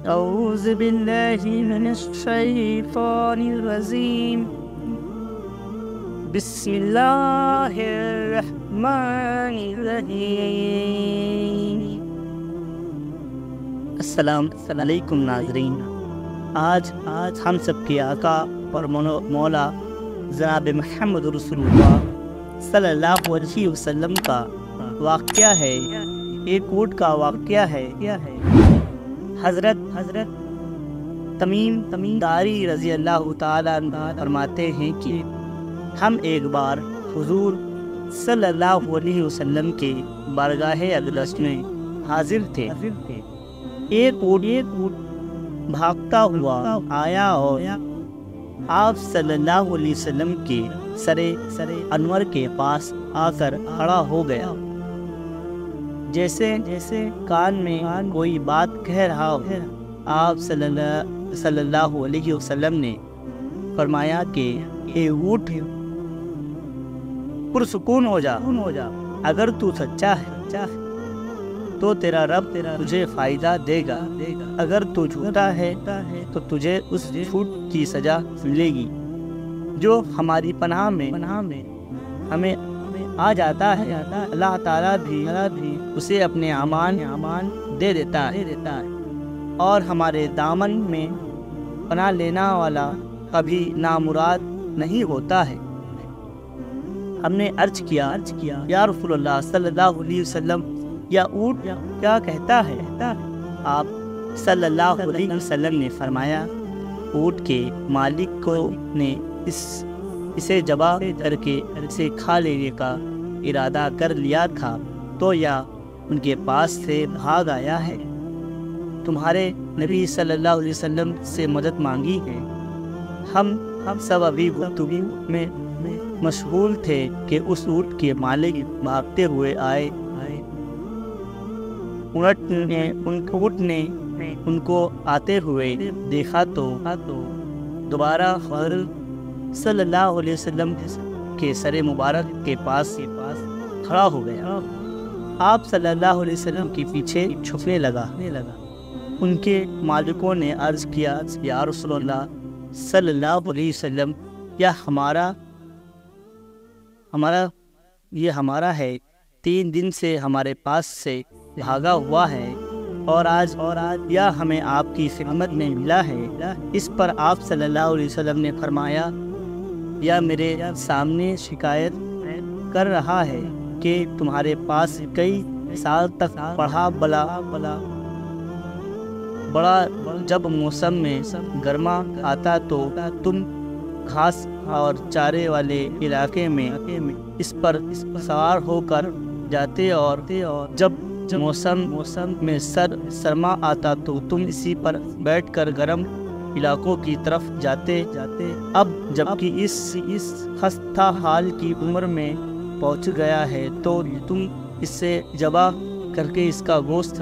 أعوذ بالله من الشيطان الرجيم بسم الله الرحمن الرحیم۔ السلام علیکم ناظرین، آج ہم سب کے آقا اور مولا جناب محمد رسول اللہ صلی اللہ علیہ وسلم کا واقعہ ہے، ایک اونٹ کا واقعہ ہے۔ حضرت تمیم داری رضی اللہ تعالیٰ عنہ فرماتے ہیں کہ ہم ایک بار حضور صلی اللہ علیہ وسلم کے بارگاہ اقدس میں حاضر تھے۔ ایک اونٹ بھاگتا ہوا آیا اور آپ صلی اللہ علیہ وسلم کے سر انور کے پاس آ کر کھڑا ہو گیا، جیسے کان میں کوئی بات کہہ رہا ہو۔ آپ صلی اللہ علیہ وسلم نے فرمایا کہ اے اونٹ پرسکون ہو جا، اگر تو سچا ہے تو تیرا رب تجھے فائدہ دے گا، اگر تو جھوٹا ہے تو تجھے اس جھوٹ کی سزا ملے گی۔ جو ہماری پناہ میں ہمیں آ جاتا ہے، اللہ تعالیٰ بھی اسے اپنے امان دے دیتا ہے، اور ہمارے دامن میں پناہ لینا والا کبھی نامراد نہیں ہوتا ہے۔ ہم نے عرض کیا یا رسول اللہ صلی اللہ علیہ وسلم، یا اونٹ کیا کہتا ہے؟ آپ صلی اللہ علیہ وسلم نے فرمایا، اونٹ کے مالک نے اسے ذبح کر کے اسے کھا لینے کا ارادہ کر لیا تھا، تو یا ان کے پاس سے بھاگ آیا ہے۔ تمہارے نبی صلی اللہ علیہ وسلم سے مدد مانگی ہے۔ ہم سب ابھی گفتگو میں مشغول تھے کہ اس اونٹ کے مالک بھاگتے ہوئے آئے۔ اونٹ نے ان کو آتے ہوئے دیکھا تو دوبارہ حضرت صلی اللہ علیہ وسلم کے سر مبارک کے پاس کھڑا ہو گیا۔ آپ صلی اللہ علیہ وسلم کے پیچھے چھپنے لگا۔ ان کے مالکوں نے عرض کیا، یا رسول اللہ صلی اللہ علیہ وسلم، یہ ہمارا ہے، 3 دن سے ہمارے پاس سے بھاگا ہوا ہے، اور آج یا ہمیں آپ کی خدمت میں ملا ہے۔ اس پر آپ صلی اللہ علیہ وسلم نے فرمایا، یا میرے سامنے شکایت کر رہا ہے کہ تمہارے پاس کئی سال تک پڑھا بڑا جب موسم میں گرما آتا تو تم گھاس اور چارے والے علاقے میں اس پر سوار ہو کر جاتے، اور جب موسم میں سرما آتا تو تم اسی پر بیٹھ کر گرم علاقوں کی طرف جاتے۔ اب جبکہ اس خستہ حال کی عمر میں پہنچ گیا ہے تو تم اس سے ذبح کر کے اس کا گوشت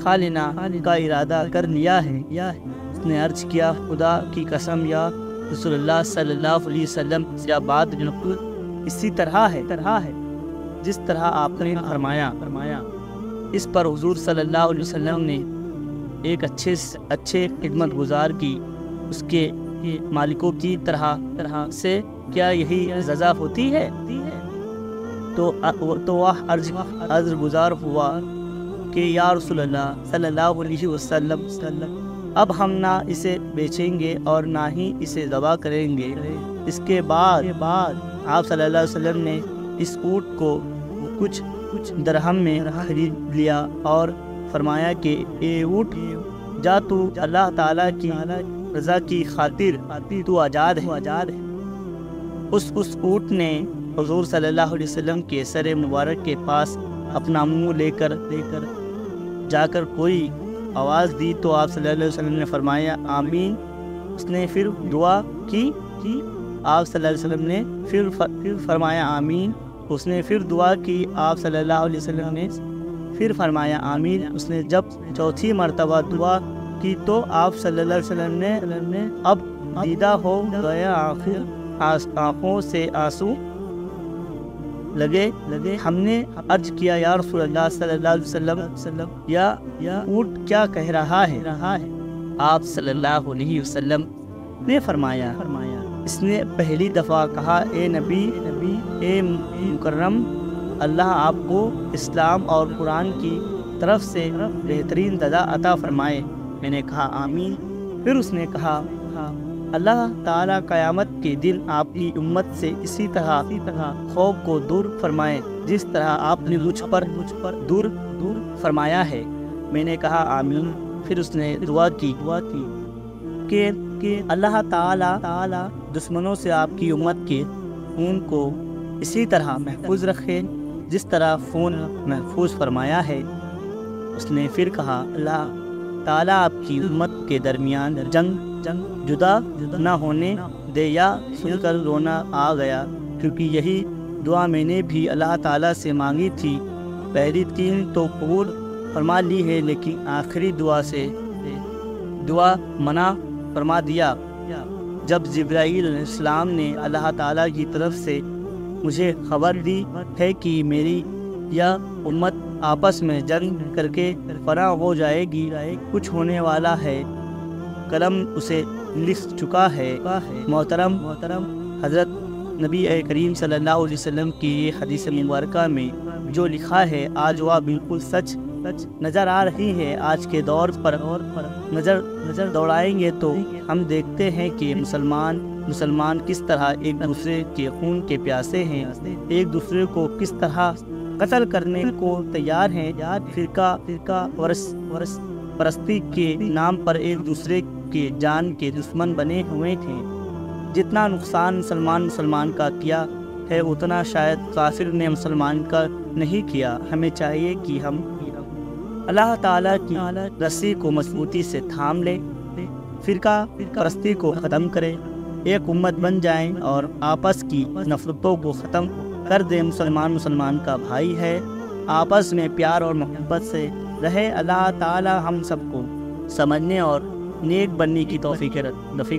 کھا لینا کا ارادہ کر لیا ہے۔ اس نے عرض کیا، خدا کی قسم یا رسول اللہ صلی اللہ علیہ وسلم، یا بات بالکل اسی طرح ہے جس طرح آپ نے فرمایا۔ اس پر حضور صلی اللہ علیہ وسلم نے ایک اچھے خدمت گزار کی اس کے مالکوں کی طرح سے کیا یہی سزا ہوتی ہے؟ تو وہ عرض گزار ہوا کہ یا رسول اللہ صلی اللہ علیہ وسلم، اب ہم نہ اسے بیچیں گے اور نہ ہی اسے ذبح کریں گے۔ اس کے بعد آپ صلی اللہ علیہ وسلم نے اس اونٹ کو کچھ درہم میں خرید لیا اور فرمایا کہ اے اونٹ، جا تو اللہ تعالیٰ کی رضا کی خاطر تو آزاد ہے۔ اس اونٹ نے حضور صلی اللہ علیہ وسلم کے سر مبارک کے پاس اپنا منہ لے کر جا کر کوئی آواز دی تو آپ صلی اللہ علیہ وسلم نے فرمایا آمین۔ اس نے پھر دعا کی، آپ صلی اللہ علیہ وسلم نے پھر فرمایا آمین۔ اس نے پھر دعا کی، آپ صلی اللہ علیہ وسلم نے پھر فرمایا آمین۔ اس نے جب چوتھی مرتبہ دعا کی تو آپ صلی اللہ علیہ وسلم نے اب دیدہ ہو گیا، آنکھوں سے آنسو لگے۔ ہم نے عرض کیا، یا رسول اللہ صلی اللہ علیہ وسلم، یا اونٹ کیا کہہ رہا ہے؟ آپ صلی اللہ علیہ وسلم نے فرمایا اس نے پہلی دفعہ کہا اے نبی اے مکرم اللہ آپ کو اسلام اور قرآن کی طرف سے بہترین دعا عطا فرمائے۔ میں نے کہا آمین۔ پھر اس نے کہا اللہ تعالیٰ قیامت کے دن آپ کی امت سے اسی طرح خوف کو دور فرمائے جس طرح آپ نے مجھ پر دور فرمایا ہے۔ میں نے کہا آمین۔ پھر اس نے دعا کی کہ اللہ تعالیٰ دشمنوں سے آپ کی امت کے خون کو اسی طرح محفوظ رکھے جس طرح خون محفوظ فرمایا ہے۔ اس نے پھر کہا اللہ تعالیٰ آپ کی امت کے درمیان جنگ جدا نہ ہونے دے۔ یا سن کر رونا آ گیا کیونکہ یہی دعا میں نے بھی اللہ تعالیٰ سے مانگی تھی۔ پہلی 3 تو قبول فرما لی ہے لیکن آخری دعا منع فرما دیا۔ جب جبرائیل علیہ السلام نے اللہ تعالیٰ کی طرف سے مجھے خبر دی ہے کہ میری یہ امت آپس میں جنگ کر کے فنا ہو جائے گی، کچھ ہونے والا ہے، قلم اسے لکھ چکا ہے۔ محترم حضرت نبی کریم صلی اللہ علیہ وسلم کی حدیث مبارکہ میں جو لکھا ہے آج وہ بالکل سچ نظر آ رہی ہے۔ آج کے دور پر نظر دوڑائیں گے تو ہم دیکھتے ہیں کہ مسلمان کس طرح ایک دوسرے کے خون کے پیاسے ہیں، ایک دوسرے کو کس طرح قتل کرنے کو تیار ہیں، فرقہ پرستی کے نام پر ایک دوسرے کے جان کے دشمن بنے ہوئے تھے۔ جتنا نقصان مسلمان کا کیا ہے اتنا شاید کافر نے مسلمان کا نہیں کیا۔ ہمیں چاہیے کہ ہم اللہ تعالیٰ کی رسی کو مضبوطی سے تھام لیں، فرقہ پرستی کو ختم کریں، ایک امت بن جائیں اور آپس کی نفرتوں کو ختم کر دیں۔ مسلمان کا بھائی ہے، آپس میں پیار اور محبت سے رہے۔ اللہ تعالیٰ ہم سب کو سمجھنے اور نیک بننے کی توفیق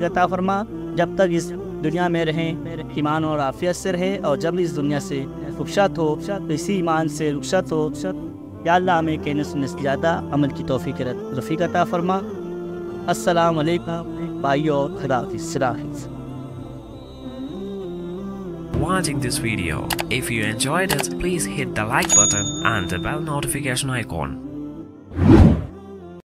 عطا فرما۔ جب تک اس دنیا میں رہیں ایمان اور عافیت سے رہے، اور جب اس دنیا سے رخصت ہو تو اسی ایمان سے رخصت ہو۔ یا اللہ ہمیں کہنے سننے سے زیادہ عمل کی توفیق عطا فرما۔ السلام علیکم بھائیو، خدا حافظ۔ Watching this video. If you enjoyed it, please hit the like button and the bell notification icon.